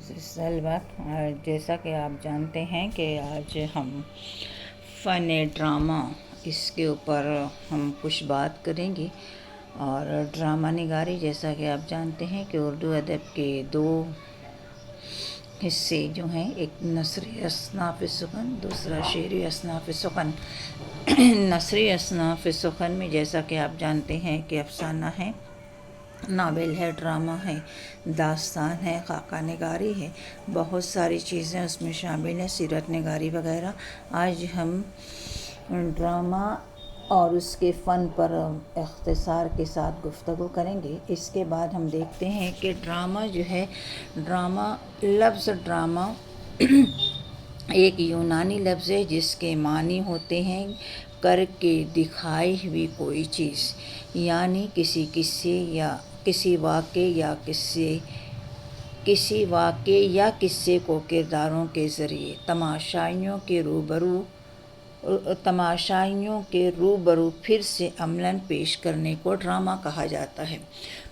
सलवत जैसा कि आप जानते हैं कि आज हम फ़न ड्रामा इसके ऊपर हम कुछ बात करेंगे। और ड्रामा निगारी जैसा कि आप जानते हैं कि उर्दू अदब के दो हिस्से जो हैं, एक नसरी असनाफ़ सुखन, दूसरा शेरी असनाफ़ सुखन। नसरी असनाफ़ सुखन में जैसा कि आप जानते हैं कि अफसाना है, नावल है, ड्रामा है, दास्तान है, खाका निगारी है, बहुत सारी चीज़ें उसमें शामिल हैं, सीरत निगारी वगैरह। आज हम ड्रामा और उसके फ़न पर इख्तिसार के साथ गुफ्तगू करेंगे। इसके बाद हम देखते हैं कि ड्रामा जो है, लफ्ज़ ड्रामा एक यूनानी लफ्ज़ है जिसके मानी होते हैं करके दिखाई हुई कोई चीज़, यानी किसी किस्से या किसी वाक़े या किस्से को किरदारों के ज़रिए तमाशाइयों के रूबरू फिर से अमलन पेश करने को ड्रामा कहा जाता है।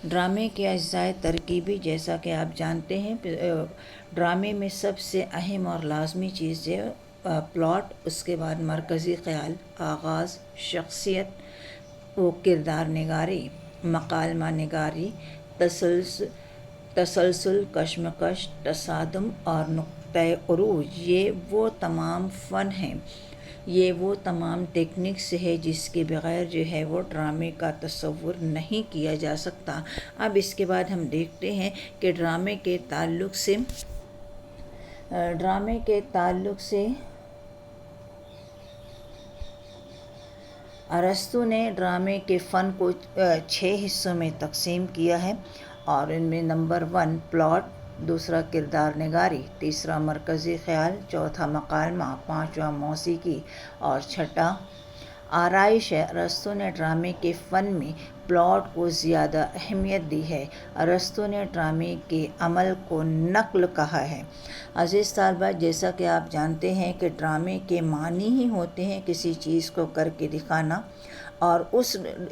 ड्रामे के अज्जाए तरकीबी जैसा कि आप जानते हैं, ड्रामे में सबसे अहम और लाजमी चीज़ है प्लॉट, उसके बाद मरकज़ी ख़याल, आगाज़, शख्सियत, वो किरदार निगारी, मकालमा निगारी, तसलसल, कशमकश, तसादम और नुक्ते उरूज। ये वो तमाम फ़न हैं, ये वो तमाम टेक्निक्स है जिसके बग़ैर जो है वो ड्रामे का तसव्वुर नहीं किया जा सकता। अब इसके बाद हम देखते हैं कि ड्रामे के ताल्लुक़ से अरस्तु ने ड्रामे के फ़न को 6 हिस्सों में तकसीम किया है, और इनमें नंबर 1 प्लॉट, दूसरा किरदार निगारी, तीसरा मरकज़ी ख़याल, चौथा मकालमा, पाँचवा मौसीकी और छठा आराइश है। अरस्तु ने ड्रामे के फ़न में प्लॉट को ज़्यादा अहमियत दी है। अरस्तु ने ड्रामे के अमल को नक़्ल कहा है। अज़ीज़ तालबा, जैसा कि आप जानते हैं कि ड्रामे के मानी ही होते हैं किसी चीज़ को करके दिखाना, और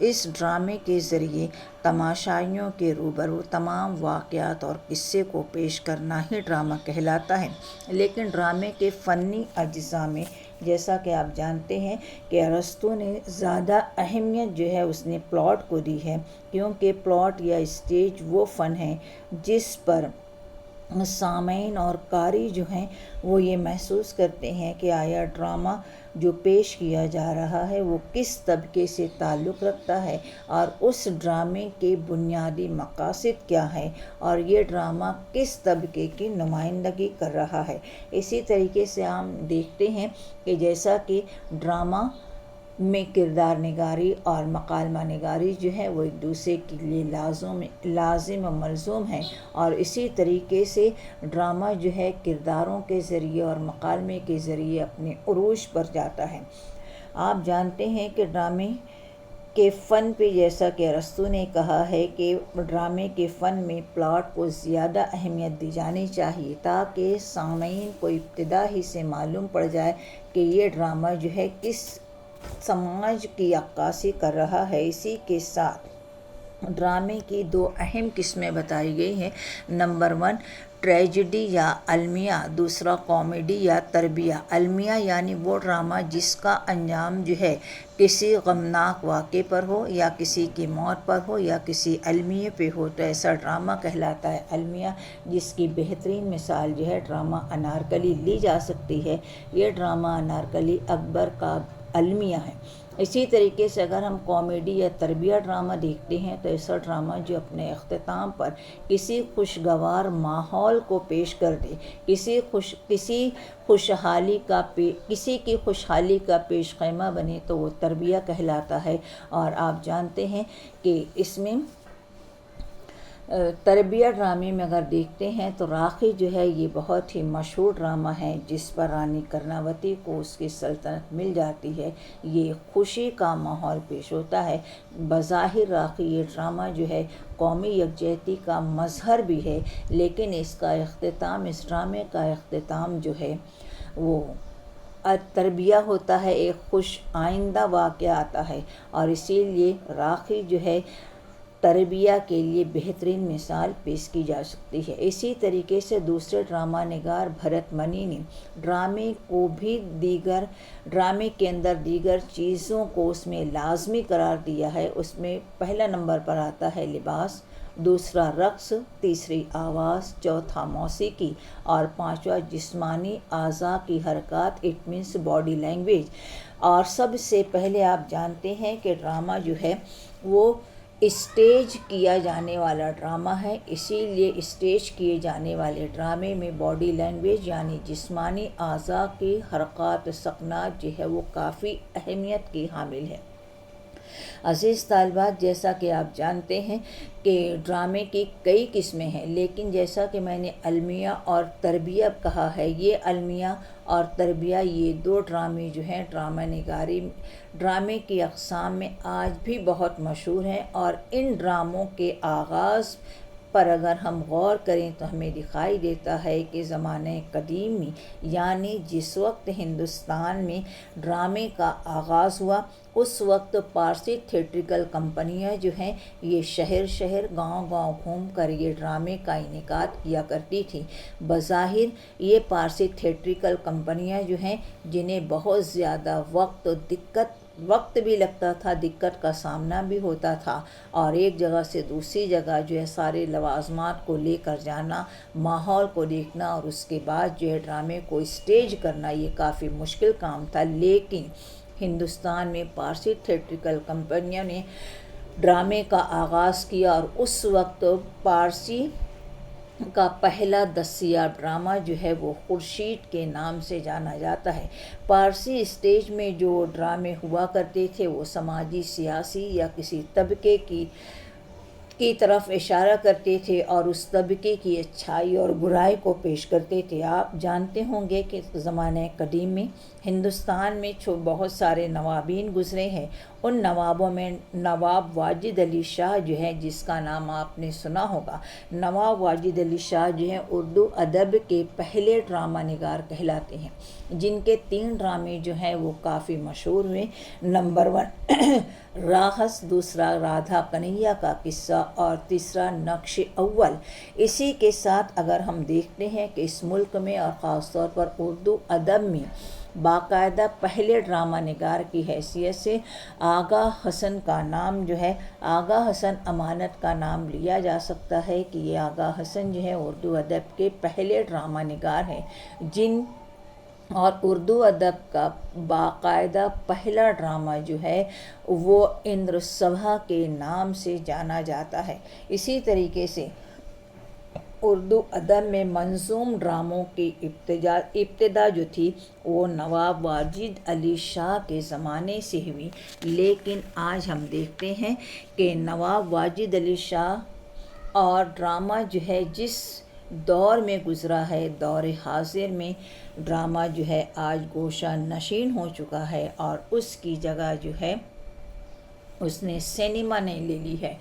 इस ड्रामे के ज़रिए तमाशाइयों के रूबरू तमाम वाक़यात और किस्से को पेश करना ही ड्रामा कहलाता है। लेकिन ड्रामे के फ़नी अज्ज़ा में जैसा कि आप जानते हैं कि अरस्तु ने ज़्यादा अहमियत जो है उसने प्लॉट को दी है, क्योंकि प्लॉट या स्टेज वो फ़न है जिस पर सामईन और कारी जो हैं वो ये महसूस करते हैं कि आया ड्रामा जो पेश किया जा रहा है वो किस तबके से ताल्लुक़ रखता है, और उस ड्रामे के बुनियादी मक़ासिद क्या है, और ये ड्रामा किस तबके की नुमाइंदगी कर रहा है। इसी तरीके से हम देखते हैं कि जैसा कि ड्रामा में किरदार निगारी और मकालमा निगारी जो है वो एक दूसरे के लिए लाजिम व मलज़ूम है, और इसी तरीके से ड्रामा जो है किरदारों के ज़रिए और मकालमे के ज़रिए अपने उरूज पर जाता है। आप जानते हैं कि ड्रामे के फ़न पे जैसा कि अरस्तु ने कहा है कि ड्रामे के फ़न में प्लॉट को ज़्यादा अहमियत दी जानी चाहिए, ताकि सामईन को इब्तिदा ही से मालूम पड़ जाए कि ये ड्रामा जो है किस समाज की अक्कासी कर रहा है। इसी के साथ ड्रामे की 2 अहम किस्में बताई गई हैं। नंबर 1 ट्रेजेडी या अलमिया, दूसरा कॉमेडी या तरबिया। अलमिया यानी वो ड्रामा जिसका अंजाम जो है किसी गमनाक वाक़े पर हो, या किसी की मौत पर हो, या किसी अलमिये पे हो, तो ऐसा ड्रामा कहलाता है अलमिया, जिसकी बेहतरीन मिसाल जो है ड्रामा अनारकली ली जा सकती है। ये ड्रामा अनारकली अकबर का अलमिया है। इसी तरीके से अगर हम कॉमेडी या तरबिया ड्रामा देखते हैं तो ऐसा ड्रामा जो अपने अख्तिताम पर किसी खुशगवार माहौल को पेश कर दे, किसी की खुशहाली का पेश ख़ैमा बने, तो वो तरबिया कहलाता है। और आप जानते हैं कि इसमें तरबिया ड्रामे में अगर देखते हैं तो राखी जो है ये बहुत ही मशहूर ड्रामा है, जिस पर रानी कर्णावती को उसकी सल्तनत मिल जाती है। ये खुशी का माहौल पेश होता है। बज़ाहिर राखी ये ड्रामा जो है कौमी यकजहती का मज़हर भी है, लेकिन इस ड्रामे का इख्तिताम जो है वो तरबिया होता है, एक खुश आइंदा वाक़या आता है, और इसीलिए राखी जो है تربیہ کے لیے بہترین مثال پیش کی جا سکتی ہے۔ اسی طریقے سے دوسرے ڈرامہ نگار بھرت منی نے ڈرامے کے اندر دیگر چیزوں کو اس میں لازمی قرار دیا ہے۔ اس میں پہلا نمبر پر آتا ہے لباس، دوسرا رقص، تیسری آواز، چوتھا موسیقی اور پانچواں جسمانی اعضاء کی حرکات، اٹ مینس باڈی لینگویج۔ اور سب سے پہلے آپ جانتے ہیں کہ ڈرامہ جو ہے وہ اسٹیج کیا جانے والا ڈرامہ ہے، اسی لیے اسٹیج کیے جانے والے ڈرامے میں باڈی لینگویج یعنی جسمانی اعضاء کی حرکات و سکنات جو ہے وہ کافی اہمیت کی حامل ہے۔ عزیز طالبات، جیسا کہ آپ جانتے ہیں کہ ڈرامے کی کئی قسمیں ہیں، لیکن جیسا کہ میں نے المیہ اور تربیہ کہا ہے، یہ المیہ اور تربیہ یہ دو ڈرامے جو ہیں ڈرامے کی اقسام میں آج بھی بہت مشہور ہیں، اور ان ڈراموں کے آغاز پر اگر ہم غور کریں تو ہمیں دکھائی دیتا ہے کہ زمانہ قدیم میں یعنی جس وقت ہندوستان میں ڈرامے کا آغاز ہوا اس وقت پارسی تھیٹریکل کمپنیاں جو ہیں یہ شہر گاؤں گھوم کر یہ ڈرامے کا انعقاد کیا کرتی تھی۔ بظاہر یہ پارسی تھیٹریکل کمپنیاں جو ہیں جنہیں بہت زیادہ وقت بھی لگتا تھا، دقت کا سامنا بھی ہوتا تھا، اور ایک جگہ سے دوسری جگہ جو ہے سارے لوازمات کو لے کر جانا، ماحول کو دیکھنا اور اس کے بعد جو ہے ڈرامے کو اسٹیج کرنا یہ کافی مشکل کام تھا۔ لیکن ہندوستان میں پارسی تھیٹریکل کمپنیوں نے ڈرامے کا آغاز کیا، اور اس وقت پارسی کا پہلا دستیاب ڈرامہ جو ہے وہ خورشید کے نام سے جانا جاتا ہے۔ پارسی اسٹیج میں جو ڈرامے ہوا کرتے تھے وہ سماجی، سیاسی یا کسی طبقے کی طرف اشارہ کرتے تھے اور اس طبقے کی اچھائی اور برائی کو پیش کرتے تھے۔ آپ جانتے ہوں گے کہ زمانہ قدیم میں ہندوستان میں بہت سارے نوابین گزرے ہیں، ان نوابوں میں نواب واجد علی شاہ جو ہے جس کا نام آپ نے سنا ہوگا۔ نواب واجد علی شاہ جو ہیں اردو ادب کے پہلے ڈرامہ نگار کہلاتے ہیں، جن کے 3 ڈرامے جو ہیں وہ کافی مشہور ہوئے۔ نمبر 1 راہس، دوسرا رادھا کنہیا کا قصہ اور تیسرا نقش اول۔ اسی کے ساتھ اگر ہم دیکھتے ہیں کہ اس ملک میں اور خاص طور پر اردو ادب میں باقاعدہ پہلے ڈرامہ نگار کی حیثیت سے آغا حسن کا نام جو ہے آغا حسن امانت کا نام لیا جا سکتا ہے کہ یہ آغا حسن جو ہے اردو ادب کے پہلے ڈرامہ نگار ہیں، اور اردو ادب کا باقاعدہ پہلا ڈرامہ جو ہے وہ اندر سبھا کے نام سے جانا جاتا ہے۔ اسی طریقے سے اردو ادب میں منظوم ڈراموں کی ابتدا جو تھی وہ نواب واجد علی شاہ کے زمانے سے ہوئی، لیکن آج ہم دیکھتے ہیں کہ نواب واجد علی شاہ اور ڈرامہ جو ہے جس دور میں گزرا ہے، دور حاضر میں ڈرامہ جو ہے آج گوشہ نشین ہو چکا ہے، اور اس کی جگہ جو ہے اس نے سینما نے لے لی ہے۔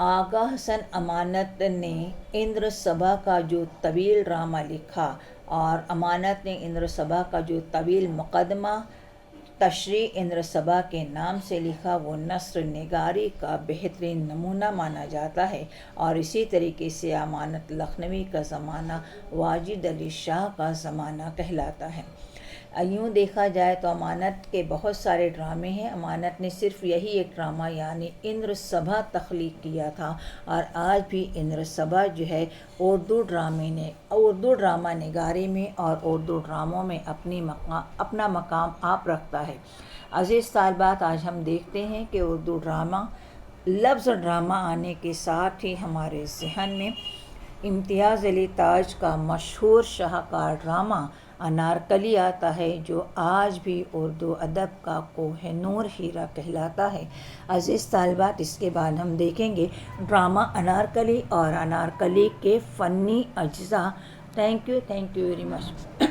آغا حسن امانت نے اندر سبھا کا جو طویل ڈرامہ لکھا، اور امانت نے اندر سبھا کا جو طویل مقدمہ تشریح اندر سبھا کے نام سے لکھا، وہ نثر نگاری کا بہترین نمونہ مانا جاتا ہے، اور اسی طریقے سے امانت لکھنوی کا زمانہ واجد علی شاہ کا زمانہ کہلاتا ہے۔ یوں دیکھا جائے تو امانت کے بہت سارے ڈرامے ہیں، امانت نے صرف یہی ایک ڈرامہ یعنی اندر سبھا تخلیق کیا تھا، اور آج بھی اندر سبھا جو ہے اردو ڈرامہ نگاری میں اور اردو ڈراموں میں اپنا مقام آپ رکھتا ہے۔ عزیز طالبات، آج ہم دیکھتے ہیں کہ اردو ڈرامہ لفظ ڈرامہ آنے کے ساتھ ہی ہمارے ذہن میں امتیاز علی تاج کا مشہور شاہکار ڈرامہ انارکلی آتا ہے، جو آج بھی اردو ادب کا کوہ نور ہیرا کہلاتا ہے۔ عزیز طالبات، اس کے بعد ہم دیکھیں گے ڈرامہ انارکلی اور انارکلی کے فنی اجزاء۔ Thank you very much.